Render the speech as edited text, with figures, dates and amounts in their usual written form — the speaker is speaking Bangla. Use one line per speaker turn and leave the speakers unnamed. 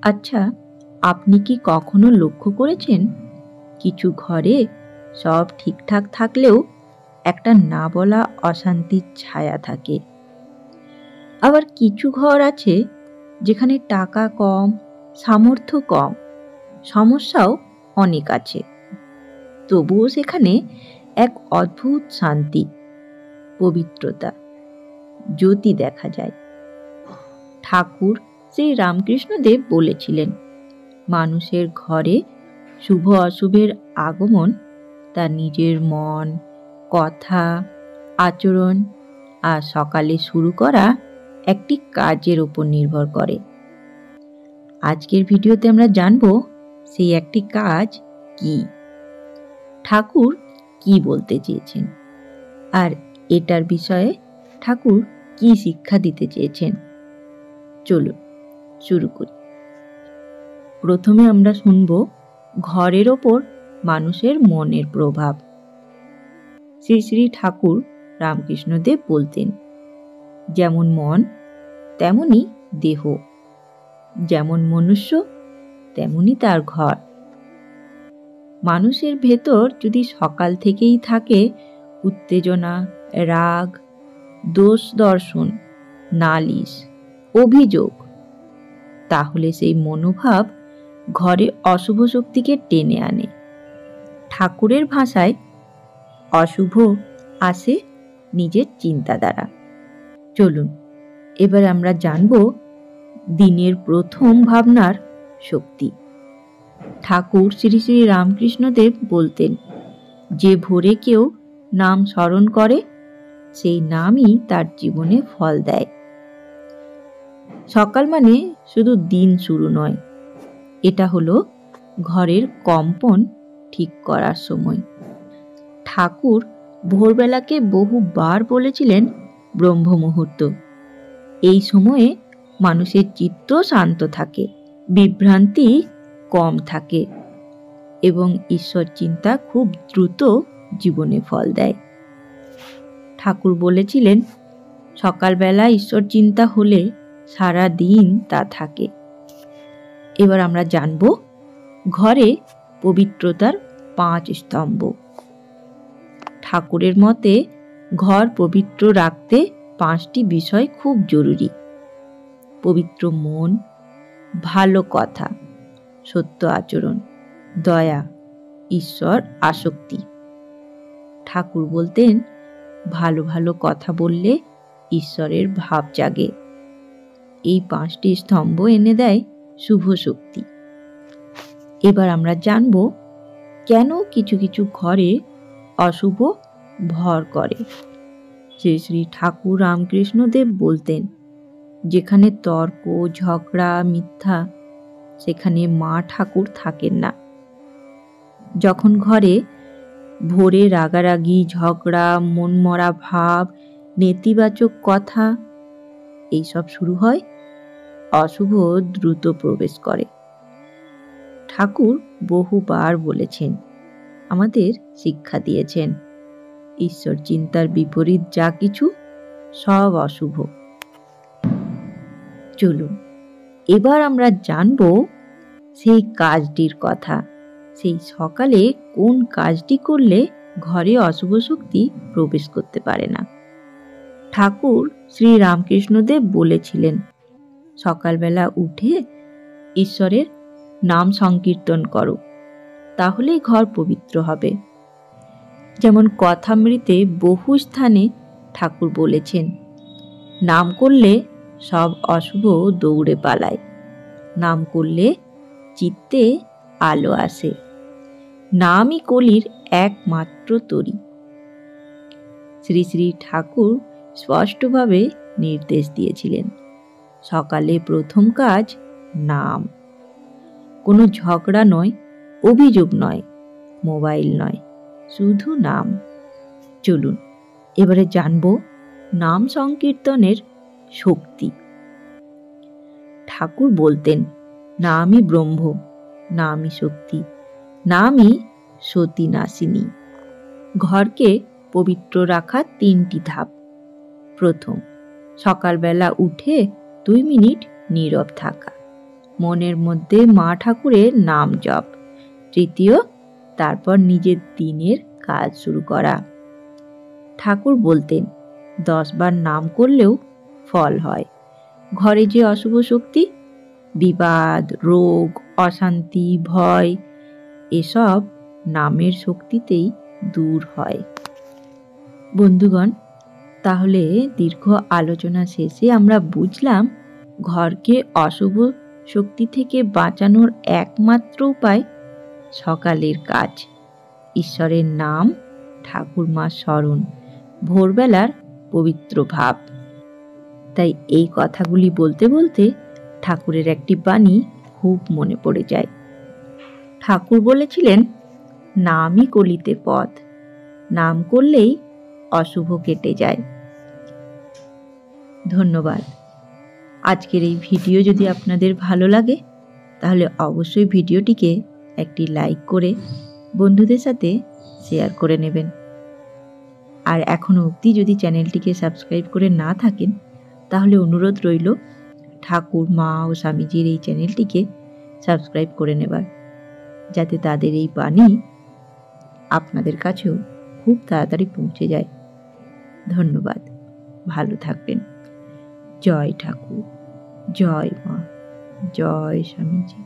আচ্ছা, আপনি কি কখনো লক্ষ্য করেছেন কিছু ঘরে সব ঠিকঠাক থাকলেও একটা না বলা অশান্তির ছায়া থাকে? আবার কিছু ঘর আছে যেখানে টাকা কম, সামর্থ্য কম, সমস্যাও অনেক আছে, তবুও সেখানে এক অদ্ভুত শান্তি, পবিত্রতা, জ্যোতি দেখা যায়। ঠাকুর শ্রী রামকৃষ্ণদেব বলেছিলেন, মানুষের ঘরে শুভ অশুভের আগমন তার নিজের মন, কথা, আচরণ আর সকালে শুরু করা একটি কাজের উপর নির্ভর করে। আজকের ভিডিওতে আমরা জানব সেই একটি কাজ কি, ঠাকুর কি বলতে চেয়েছেন, আর এটার বিষয়ে ঠাকুর কি শিক্ষা দিতে চেয়েছেন। চলুন শুরু করি। প্রথমে আমরা শুনব ঘরের ওপর মানুষের মনের প্রভাব। শ্রী শ্রী ঠাকুর রামকৃষ্ণদেব বলতেন, যেমন মন তেমনি দেহ, যেমন মনুষ্য তেমনি তার ঘর। মানুষের ভেতর যদি সকাল থেকেই থাকে উত্তেজনা, রাগ, দোষ দর্শন, নালিশ, অভিযোগ, তাহলে সেই মনোভাব ঘরে অশুভ শক্তিকে টেনে আনে। ঠাকুরের ভাষায় অশুভ আসে নিজের চিন্তা দ্বারা। চলুন এবার আমরা জানব দিনের প্রথম ভাবনার শক্তি। ঠাকুর শ্রী শ্রী রামকৃষ্ণদেব বলতেন, যে ভোরে কেউ নাম স্মরণ করে সেই নামই তার জীবনে ফল দেয়। সকাল মানে শুধু দিন শুরু নয়, এটা হলো ঘরের কম্পন ঠিক করার সময়। ঠাকুর ভোরবেলাকে বহুবার বলেছিলেন ব্রহ্ম মুহূর্ত। এই সময়ে মানুষের চিত্ত শান্ত থাকে, বিভ্রান্তি কম থাকে এবং ঈশ্বর চিন্তা খুব দ্রুত জীবনে ফল দেয়। ঠাকুর বলেছিলেন, সকালবেলা ঈশ্বর চিন্তা হলে সারা দিন তা থাকে। এবার আমরা জানব ঘরে পবিত্রতার 5 স্তম্ভ। ঠাকুরের মতে ঘর পবিত্র রাখতে 5টি বিষয় খুব জরুরি: পবিত্র মন, ভালো কথা, সত্য আচরণ, দয়া, ঈশ্বর আসক্তি। ঠাকুর বলতেন, ভালো ভালো কথা বললে ঈশ্বরের ভাব জাগে। এই 5টি স্তম্ভ এনে দেয় শুভ শক্তি। এবার আমরা জানব কেন কিছু কিছু ঘরে অশুভ ভর করে। শ্রী শ্রী ঠাকুর রামকৃষ্ণদেব বলতেন, যেখানে তর্ক, ঝগড়া, মিথ্যা, সেখানে মা ঠাকুর থাকেন না। যখন ঘরে ভোরে রাগারাগি, ঝগড়া, মনমরা ভাব, নেতিবাচক কথা এইসব শুরু হয়, অশুভ দ্রুত প্রবেশ করে। ঠাকুর বহুবার বলেছেন, আমাদের শিক্ষা দিয়েছেন, ঈশ্বর চিন্তার বিপরীত যা কিছু সব অশুভ। চলুন এবার আমরা জানব সেই কাজটির কথা, সেই সকালে কোন কাজটি করলে ঘরে অশুভ শক্তি প্রবেশ করতে পারে না। ঠাকুর শ্রী রামকৃষ্ণদেব বলেছিলেন, সকালবেলা উঠে ঈশ্বরের নাম সংকীর্তন করো, তাহলেই ঘর পবিত্র হবে। যেমন কথামৃতে বহু স্থানে ঠাকুর বলেছেন, নাম করলে সব অশুভ দৌড়ে পালায়, নাম করলে চিত্তে আলো আসে, নামই কলির একমাত্র তরী। শ্রী শ্রী ঠাকুর স্পষ্টভাবে নির্দেশ দিয়েছিলেন, সকালে প্রথম কাজ নাম। কোনো ঝগড়া নয়, অভিযোগ নয়, মোবাইল নয়, শুধু নাম। চলুন এবারে জানব নাম সংকীর্তনের শক্তি। ঠাকুর বলতেন, নামই ব্রহ্ম, নামই শক্তি, নামই সতী নাশিনী। ঘরকে পবিত্র রাখার 3টি ধাপ। প্রথম, সকালবেলা উঠে 2 মিনিট নীরব থাকা। মনের মধ্যে মা ঠাকুরের নাম জপ। তৃতীয়, তারপর নিজের দিনের কাজ শুরু করা। ঠাকুর বলতেন 10 বার নাম করলেও ফল হয়। ঘরে যে অশুভ শক্তি, বিবাদ, রোগ, অশান্তি, ভয়, এসব নামের শক্তিতেই দূর হয়। বন্ধুগণ, তাহলে দীর্ঘ আলোচনা শেষে আমরা বুঝলাম ঘরকে অশুভ শক্তি থেকে বাঁচানোর একমাত্র উপায় সকালের কাজ, ঈশ্বরের নাম, ঠাকুরমার স্মরণ, ভোরবেলার পবিত্র ভাব। তাই এই কথাগুলি বলতে বলতে ঠাকুরের একটি বাণী খুব মনে পড়ে যায়। ঠাকুর বলেছিলেন, নামই কলিতে পথ, নাম করলেই অশুভ কেটে যায়। ধন্যবাদ। আজকের এই ভিডিও যদি আপনাদের ভালো লাগে তাহলে অবশ্যই ভিডিওটিকে একটি লাইক করে বন্ধুদের সাথে শেয়ার করে নেবেন। আর এখনও অবধি যদি চ্যানেলটিকে সাবস্ক্রাইব করে না থাকেন তাহলে অনুরোধ রইল ঠাকুর, মা ও স্বামীজির এই চ্যানেলটিকে সাবস্ক্রাইব করে নেবার, যাতে তাদের এই বাণী আপনাদের কাছেও খুব তাড়াতাড়ি পৌঁছে যায়। ধন্যবাদ। ভালো থাকবেন। জয় ঠাকুর, জয় মা, জয় স্বামীজি।